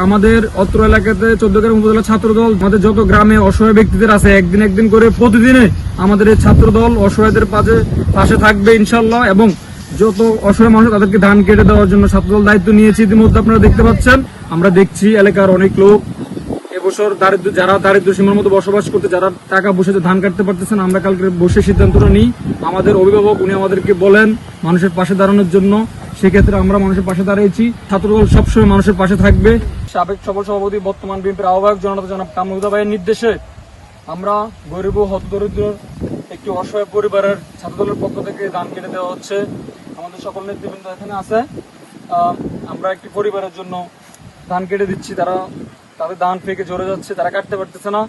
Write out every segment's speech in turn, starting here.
আমাদের অত্র এলাকাতে 14 গ্রাম উপজেলা ছাত্রদল আমাদের যত গ্রামে অসহায় ব্যক্তিদের আছে একদিন করে প্রতিদিনে আমাদের এই ছাত্রদল অসহায়দের পাশে থাকবে ইনশাল্লাহ। এবং যত অসহায় মানুষ তাদেরকে ধান কেটে দেওয়ার জন্য ছাত্রদল দায়িত্ব নিয়েছে। ইতিমধ্যে আপনারা দেখতে পাচ্ছেন, আমরা দেখছি এলাকার অনেক লোক এবছর যারা দারিদ্র সীমার মধ্যে বসবাস করতে, যারা টাকা বসে ধান কাটতে পারতেছেন, আমরা কালকে বসে সিদ্ধান্তটা নিই। আমাদের অভিভাবক উনি আমাদেরকে বলেন মানুষের পাশে দাঁড়ানোর জন্য, সেক্ষেত্রে আমরা মানুষের পাশে দাঁড়িয়েছি। ছাত্রদল সবসময় মানুষের পাশে থাকবে। সাবেক সফল সভাপতি বর্তমান বিএনপির আহ্বায়ক জনাব কামরুল ভাইয়ের নির্দেশে আমরা গরিব ও হতদরিদ্র একটি অসহায় পরিবারের ছাত্রদলের পক্ষ থেকে ধান কেটে দেওয়া হচ্ছে। আমাদের সকল নেতৃবৃন্দ এখানে আছে। আমরা একটি পরিবারের জন্য ধান কেটে দিচ্ছি। তাদের ধান পেকে ঝরে যাচ্ছে, তারা কাটতে পারতেছে না।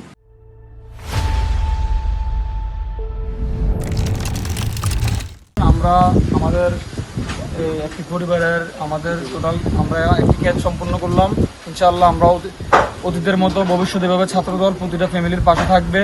আমরা আমাদের একটি পরিবারের টোটাল আমরা একটি কাজ সম্পূর্ণ করলাম। ইনশাআল্লাহ আমরা অতীতের মতো ভবিষ্যতে এভাবে ছাত্রদল প্রতিটা ফ্যামিলির পাশে থাকবে।